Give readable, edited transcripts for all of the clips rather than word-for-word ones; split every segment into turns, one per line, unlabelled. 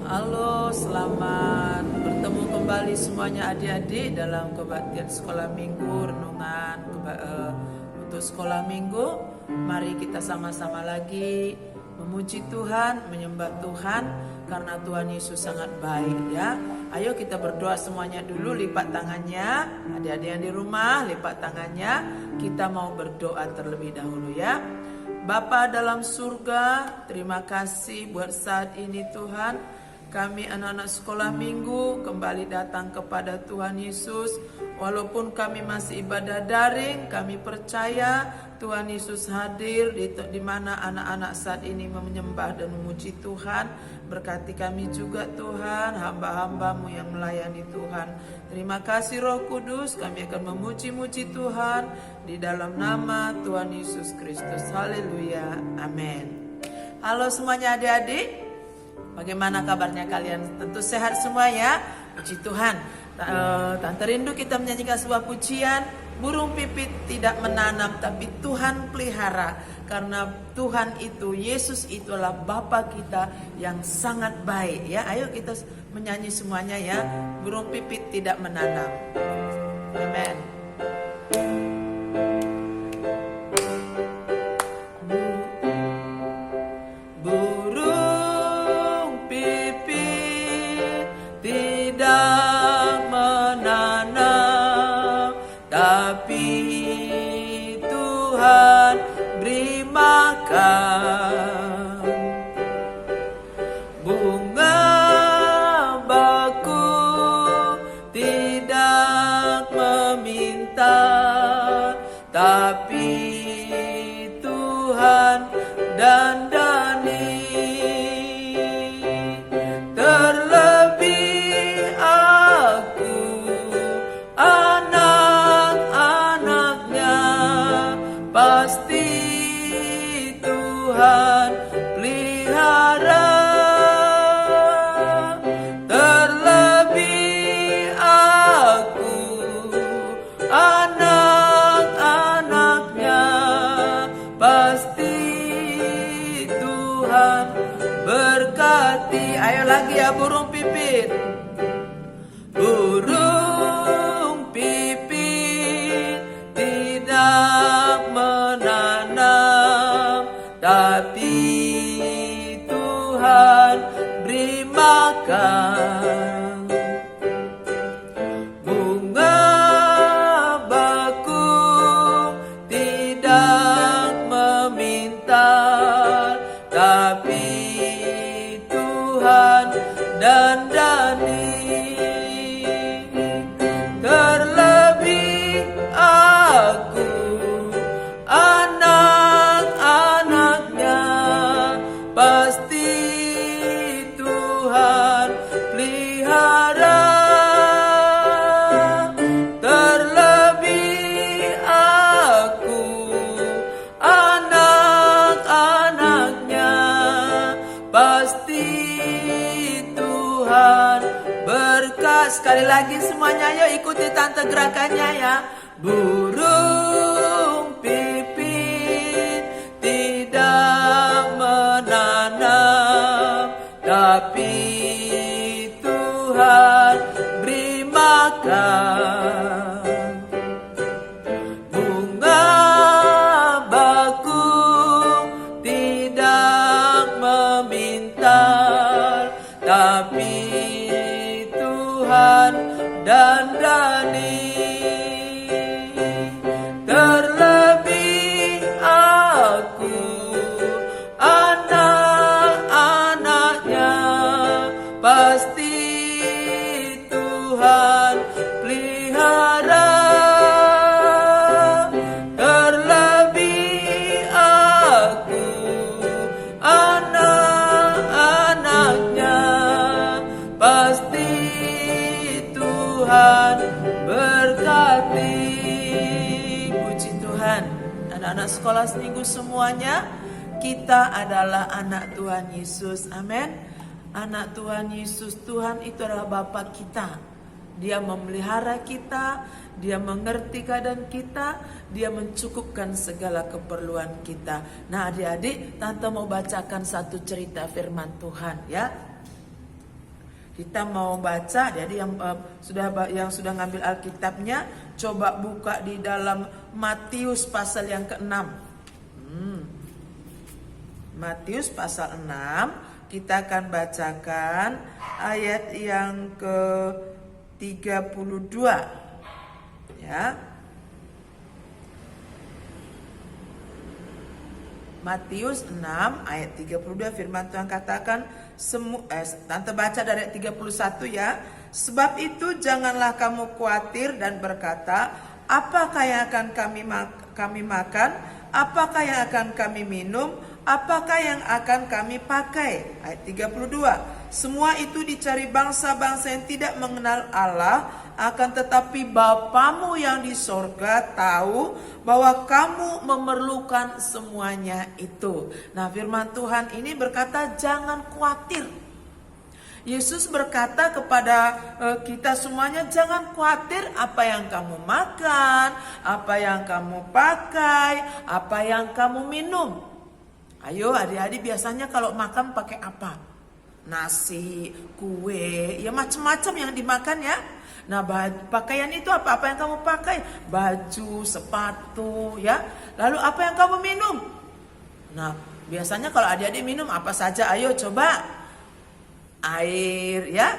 Halo, selamat bertemu kembali semuanya adik-adik dalam kebaktian sekolah minggu, renungan untuk sekolah minggu. Mari kita sama-sama lagi memuji Tuhan, menyembah Tuhan karena Tuhan Yesus sangat baik ya. Ayo kita berdoa semuanya dulu, lipat tangannya. Adik-adik yang di rumah, lipat tangannya. Kita mau berdoa terlebih dahulu ya. Bapa dalam surga, terima kasih buat saat ini Tuhan. Kami anak-anak sekolah minggu kembali datang kepada Tuhan Yesus. Walaupun kami masih ibadah daring, kami percaya Tuhan Yesus hadir di mana anak-anak saat ini menyembah dan memuji Tuhan. Berkati kami juga Tuhan, hamba-hambamu yang melayani Tuhan. Terima kasih Roh Kudus, kami akan memuji-muji Tuhan di dalam nama Tuhan Yesus Kristus. Haleluya, amin. Halo semuanya adik-adik, bagaimana kabarnya kalian? Tentu sehat semua ya, puji Tuhan. Tante rindu kita menyanyikan sebuah pujian. Burung pipit tidak menanam, tapi Tuhan pelihara. Karena Tuhan itu, Yesus itu adalah Bapa kita yang sangat baik ya. Ayo kita menyanyi semuanya ya. Burung pipit tidak menanam. Amen.
Bunga baku tidak meminta, tapi Tuhan dandani. Terlebih aku, anak-anaknya, pasti Tuhan pelihara. Terlebih aku, anak-anaknya, pasti Tuhan berkati. Ayo lagi ya burung pipit. Burung pipit tidak menanam, tapi Tuhan beri makan. Bunga baku tidak meminta, tapi Tuhan dandani. Terlebih aku, anak-anaknya, pasti Tuhan pelihara. Terlebih aku, anak-anaknya, pasti Tuhan berkat. Sekali lagi semuanya, yuk ikuti tante gerakannya ya. Burung pipit tidak menanam, tapi Tuhan beri makan. Bunga baku tidak meminta, tapi Tuhan dandani. Terlebih aku, anak-anaknya, pasti Tuhan pelihara. Terlebih aku, anak-anaknya, pasti Tuhan berkati. Puji Tuhan. Anak-anak sekolah minggu semuanya, kita adalah anak Tuhan Yesus. Amin. Anak Tuhan Yesus. Tuhan itu adalah Bapa kita. Dia memelihara kita, Dia mengerti keadaan kita, Dia mencukupkan segala keperluan kita. Nah adik-adik, Tante mau bacakan satu cerita firman Tuhan ya. Kita mau baca, jadi yang sudah ngambil Alkitabnya, coba buka di dalam Matius pasal yang ke-6. Matius pasal 6, kita akan bacakan ayat yang ke-32. Ya. Matius 6 ayat 32, firman Tuhan katakan, Tante baca dari ayat 31 ya. Sebab itu janganlah kamu khawatir dan berkata, apakah yang akan kami makan, apakah yang akan kami minum, apakah yang akan kami pakai. Ayat 32, semua itu dicari bangsa-bangsa yang tidak mengenal Allah, akan tetapi Bapamu yang di sorga tahu bahwa kamu memerlukan semuanya itu. Nah, firman Tuhan ini berkata jangan khawatir. Yesus berkata kepada kita semuanya, jangan khawatir apa yang kamu makan, apa yang kamu pakai, apa yang kamu minum. Ayo adik-adik, biasanya kalau makan pakai apa? Nasi, kue, ya macam-macam yang dimakan ya. Nah, pakaian itu apa yang kamu pakai? Baju, sepatu ya. Lalu apa yang kamu minum? Nah, biasanya kalau adik-adik minum apa saja? Ayo coba. Air ya.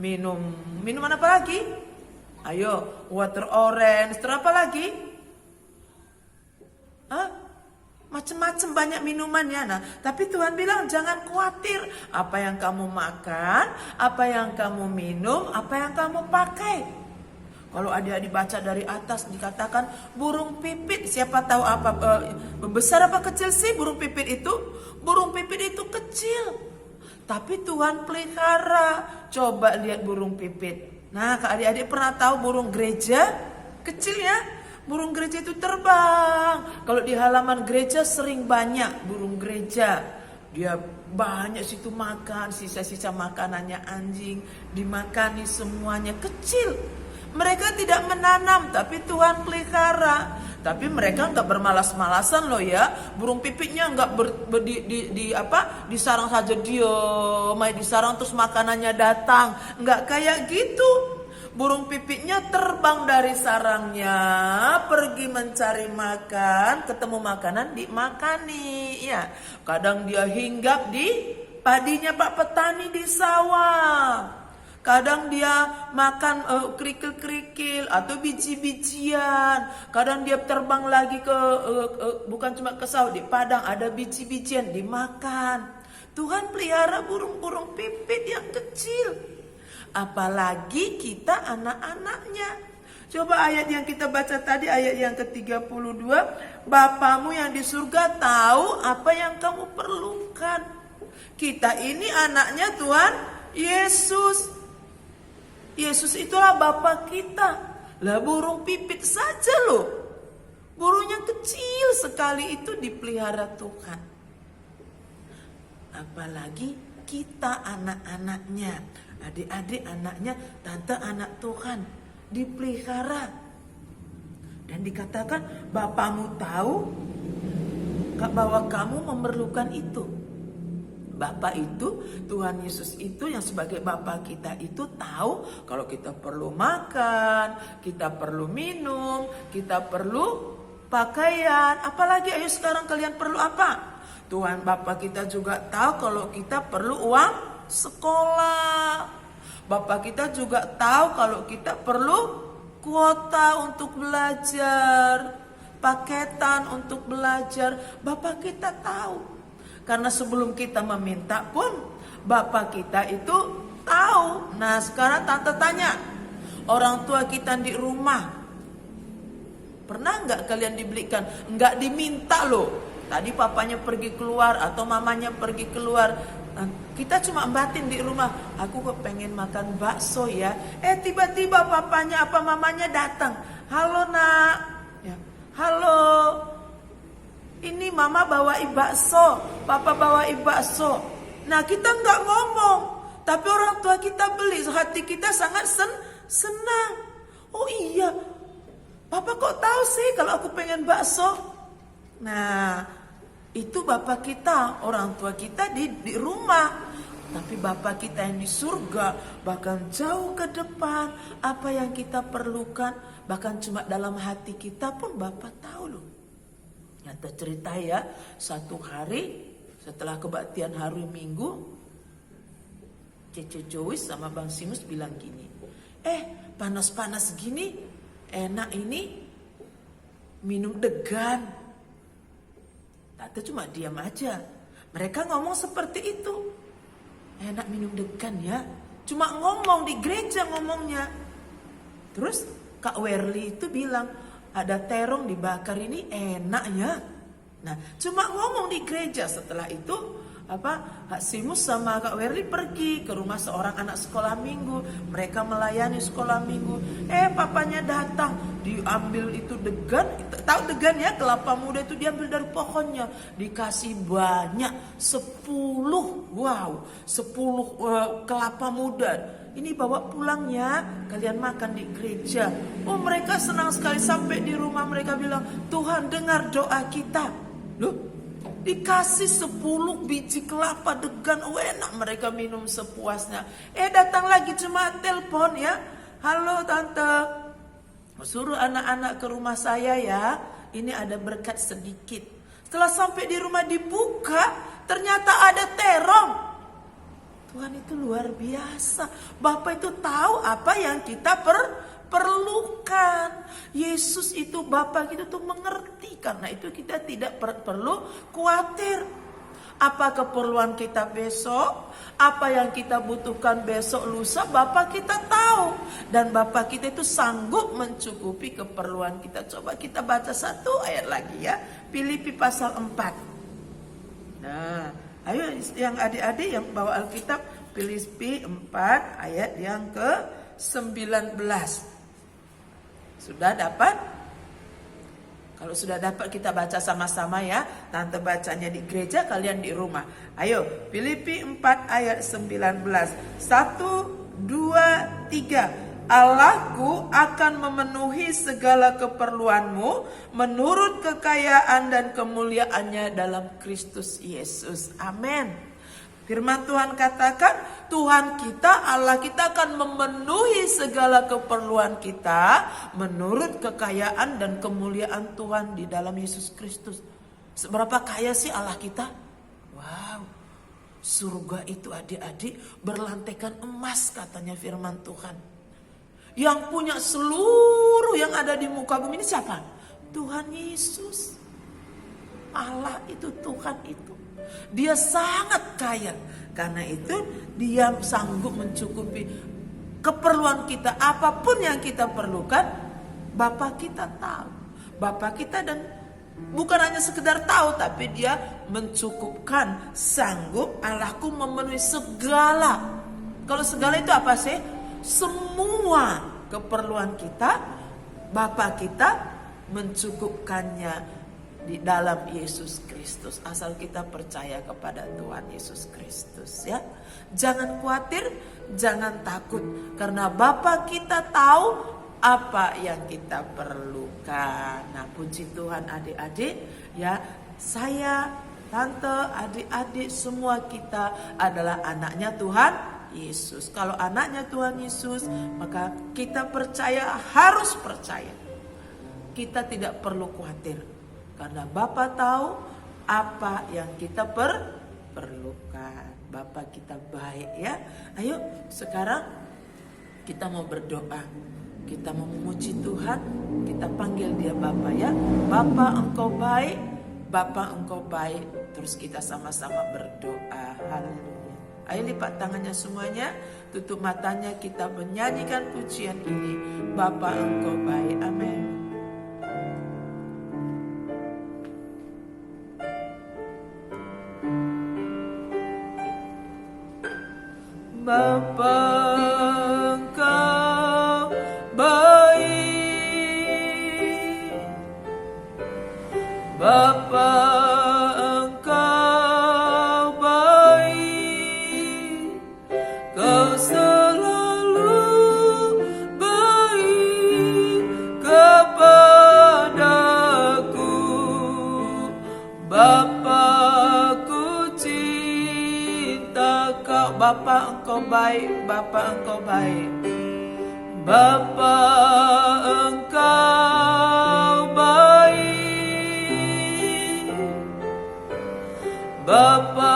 Minuman apa lagi? Ayo, water orange. Terus apa lagi? Macam-macam banyak minuman ya. Nah, tapi Tuhan bilang jangan khawatir apa yang kamu makan, apa yang kamu minum, apa yang kamu pakai. Kalau adik-adik baca dari atas dikatakan burung pipit, siapa tahu apa besar apa kecil sih burung pipit itu? Burung pipit itu kecil, tapi Tuhan pelihara. Coba lihat burung pipit. Nah, adik-adik pernah tahu burung gereja kecil ya? Burung gereja itu terbang. Kalau di halaman gereja sering banyak burung gereja. Dia banyak situ makan, sisa-sisa makanannya anjing, dimakani semuanya, kecil. Mereka tidak menanam, tapi Tuhan pelihara. Tapi mereka nggak bermalas-malasan loh ya. Burung pipitnya nggak di sarang saja dia, main di sarang terus makanannya datang. Nggak kayak gitu. Burung pipitnya terbang dari sarangnya, pergi mencari makan, ketemu makanan dimakani. Ya, kadang dia hinggap di padinya Pak petani di sawah. Kadang dia makan kerikil-kerikil atau biji-bijian. Kadang dia terbang lagi ke bukan cuma ke sawah, di padang ada biji-bijian dimakan. Tuhan pelihara burung-burung pipit yang kecil. Apalagi kita anak-anaknya. Coba ayat yang kita baca tadi, ayat yang ke-32. Bapamu yang di surga tahu apa yang kamu perlukan. Kita ini anaknya Tuhan Yesus. Yesus itulah Bapa kita. Lah burung pipit saja loh. Burungnya kecil sekali itu dipelihara Tuhan. Apalagi kita anak-anaknya. Adik-adik anaknya, tante anak Tuhan, dipelihara. Dan dikatakan Bapamu tahu bahwa kamu memerlukan itu. Bapa itu, Tuhan Yesus itu yang sebagai Bapa kita itu tahu kalau kita perlu makan, kita perlu minum, kita perlu pakaian. Apalagi ayo sekarang kalian perlu apa? Tuhan Bapa kita juga tahu kalau kita perlu uang sekolah. Bapak kita juga tahu kalau kita perlu kuota untuk belajar, paketan untuk belajar. Bapak kita tahu. Karena sebelum kita meminta pun Bapak kita itu tahu. Nah, sekarang tante tanya, orang tua kita di rumah, pernah nggak kalian dibelikan? Nggak diminta loh. Tadi papanya pergi keluar atau mamanya pergi keluar, kita cuma batin di rumah, aku kok pengen makan bakso ya. Tiba-tiba papanya apa mamanya datang, halo nak, ya, halo, ini mama bawain bakso, papa bawain bakso. Nah, kita nggak ngomong, tapi orang tua kita beli, hati kita sangat senang. Oh iya, papa kok tahu sih kalau aku pengen bakso? Nah, itu bapak kita, orang tua kita di rumah. Tapi Bapa kita yang di surga bahkan jauh ke depan, apa yang kita perlukan, bahkan cuma dalam hati kita pun Bapa tahu loh. Nyata cerita ya, satu hari setelah kebaktian hari Minggu, Cece Joyce sama Bang Simus bilang gini, panas-panas gini, enak ini minum degan. Tante cuma diam aja. Mereka ngomong seperti itu. Enak minum degan ya. Cuma ngomong di gereja ngomongnya. Terus Kak Werli itu bilang, ada terong dibakar ini enak ya. Nah, cuma ngomong di gereja. Setelah itu Kak Simus sama Kak Werli pergi ke rumah seorang anak sekolah minggu. Mereka melayani sekolah minggu. Papanya datang, diambil itu degan. Tahu degan ya, kelapa muda itu diambil dari pohonnya. Dikasih banyak, 10 kelapa muda. Ini bawa pulang ya, kalian makan di gereja. Mereka senang sekali. Sampai di rumah mereka bilang, Tuhan dengar doa kita. Loh, dikasih 10 biji kelapa degan, enak mereka minum sepuasnya. Datang lagi cuma telepon ya, halo tante, suruh anak-anak ke rumah saya ya, ini ada berkat sedikit. Setelah sampai di rumah dibuka, ternyata ada terong. Tuhan itu luar biasa. Bapak itu tahu apa yang kita perlukan. Yesus itu Bapak kita tuh mengerti. Karena itu kita tidak perlu khawatir. Apa keperluan kita besok, apa yang kita butuhkan besok lusa, Bapak kita tahu. Dan Bapak kita itu sanggup mencukupi keperluan kita. Coba kita baca satu ayat lagi ya, Filipi pasal 4. Nah, ayo yang adik-adik yang bawa Alkitab, Filipi 4 ayat yang ke-19. Sudah dapat? Kalau sudah dapat kita baca sama-sama ya. Tante bacanya di gereja, kalian di rumah. Ayo, Filipi 4 ayat 19. 1, 2, 3. Allahku akan memenuhi segala keperluanmu menurut kekayaan dan kemuliaannya dalam Kristus Yesus. Amin. Firman Tuhan katakan, Tuhan kita, Allah kita akan memenuhi segala keperluan kita menurut kekayaan dan kemuliaan Tuhan di dalam Yesus Kristus. Seberapa kaya sih Allah kita? Wow, surga itu adik-adik berlantaikan emas katanya firman Tuhan. Yang punya seluruh yang ada di muka bumi ini siapa? Tuhan Yesus. Allah itu, Tuhan itu. Dia sangat kaya. Karena itu dia sanggup mencukupi keperluan kita. Apapun yang kita perlukan, Bapa kita tahu. Bapa kita dan bukan hanya sekedar tahu, tapi dia mencukupkan. Sanggup, Allahku memenuhi segala. Kalau segala itu apa sih? Semua keperluan kita, Bapa kita mencukupkannya di dalam Yesus Kristus. Asal kita percaya kepada Tuhan Yesus Kristus ya. Jangan khawatir, jangan takut, karena Bapa kita tahu apa yang kita perlukan. Nah, puji Tuhan adik-adik ya. Saya, tante, adik-adik semua kita adalah anaknya Tuhan Yesus. Kalau anaknya Tuhan Yesus, maka kita percaya, harus percaya. Kita tidak perlu khawatir. Karena Bapa tahu apa yang kita perlukan. Bapa kita baik ya. Ayo sekarang kita mau berdoa. Kita mau memuji Tuhan. Kita panggil dia Bapa ya. Bapa engkau baik. Bapa engkau baik. Terus kita sama-sama berdoa. Haleluya. Ayo lipat tangannya semuanya. Tutup matanya, kita menyanyikan pujian ini. Bapa engkau baik. Amin. Bapa engkau baik, Bapa engkau baik, kau selalu baik kepadaku. Bapa ku cinta kau. Bapa Engkau baik, Bapa Engkau baik. Bapa Engkau baik, Bapa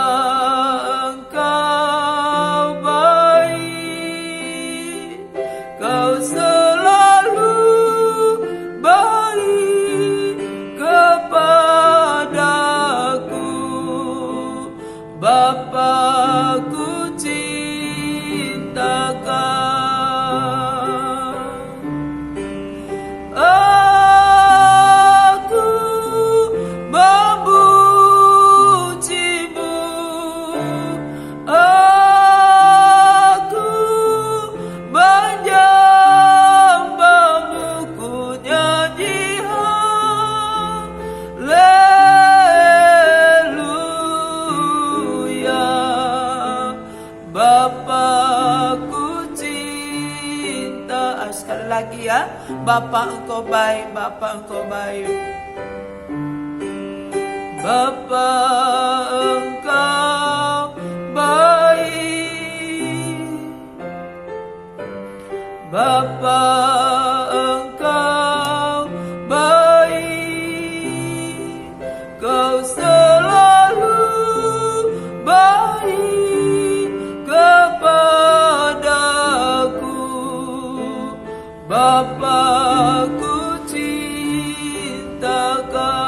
Engkau baik, Kau selalu baik kepadaku. Bapa ku cinta Kau. Aku memujimu, aku menyembahmu, ku nyanyi haleluya. Bapakku cinta. Sekali lagi ya. Bapa Engkau baik, Bapa Engkau baik. Bapa Engkau baik, Bapa Engkau baik, Kau selalu baik kepadaku. Bapakku cinta Kau.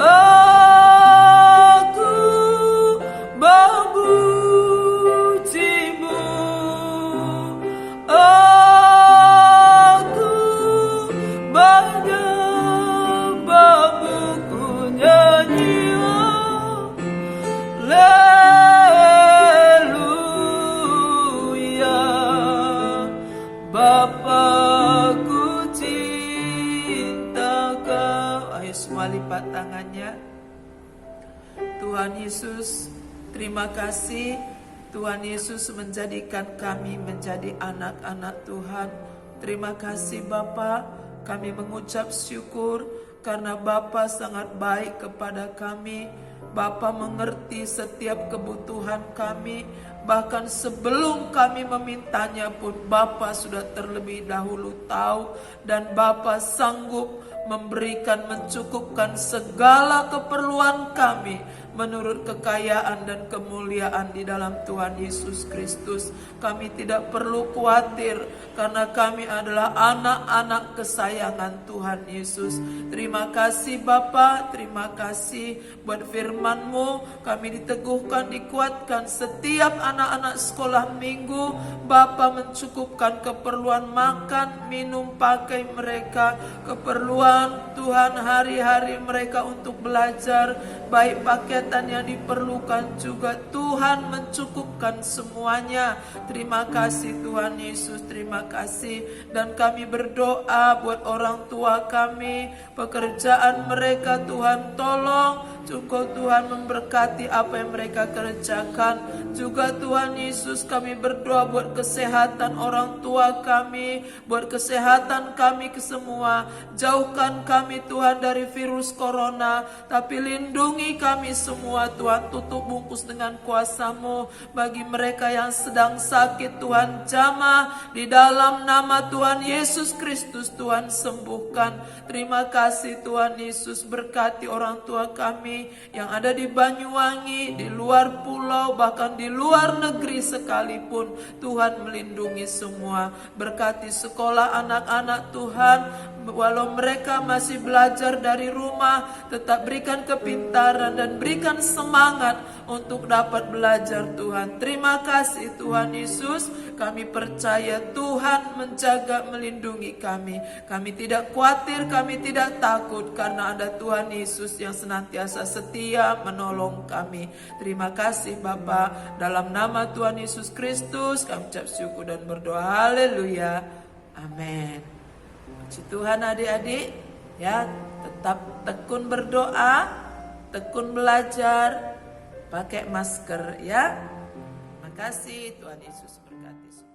Aku memujimu, aku menyembahmu, ku nyanyi haleluya. Bapakku cinta Kau. Ayo semua lipat tangannya. Tuhan Yesus, terima kasih. Tuhan Yesus menjadikan kami menjadi anak-anak Tuhan. Terima kasih Bapa. Kami mengucap syukur karena Bapa sangat baik kepada kami. Bapa mengerti setiap kebutuhan kami. Bahkan sebelum kami memintanya pun Bapa sudah terlebih dahulu tahu. Dan Bapa sanggup memberikan, mencukupkan segala keperluan kami menurut kekayaan dan kemuliaan di dalam Tuhan Yesus Kristus. Kami tidak perlu khawatir karena kami adalah anak-anak kesayangan Tuhan Yesus. Terima kasih Bapa, terima kasih buat firman-Mu. Kami diteguhkan, dikuatkan. Setiap anak-anak sekolah minggu, Bapa mencukupkan keperluan makan, minum, pakai mereka, keperluan Tuhan hari-hari mereka untuk belajar, baik paketan yang diperlukan juga Tuhan mencukupkan semuanya. Terima kasih Tuhan Yesus, terima kasih. Dan kami berdoa buat orang tua kami, pekerjaan mereka Tuhan tolong, cukup Tuhan memberkati apa yang mereka kerjakan. Juga Tuhan Yesus kami berdoa buat kesehatan orang tua kami, buat kesehatan kami semua. Jauhkan kami Tuhan dari virus corona, tapi lindungi kami semua Tuhan. Tutup bungkus dengan kuasa-Mu. Bagi mereka yang sedang sakit Tuhan jamah di dalam nama Tuhan Yesus Kristus, Tuhan sembuhkan. Terima kasih Tuhan Yesus, berkati orang tua kami yang ada di Banyuwangi, di luar pulau, bahkan di luar negeri sekalipun. Tuhan melindungi semua. Berkati sekolah anak-anak Tuhan, walau mereka masih belajar dari rumah, tetap berikan kepintaran dan berikan semangat untuk dapat belajar Tuhan. Terima kasih Tuhan Yesus. Kami percaya Tuhan menjaga, melindungi kami. Kami tidak khawatir, kami tidak takut karena ada Tuhan Yesus yang senantiasa setia menolong kami. Terima kasih Bapa. Dalam nama Tuhan Yesus Kristus kami ucap syukur dan berdoa. Haleluya. Amin. Puji Tuhan adik-adik, ya, tetap tekun berdoa, tekun belajar, pakai masker ya. Terima kasih, Tuhan Yesus berkati.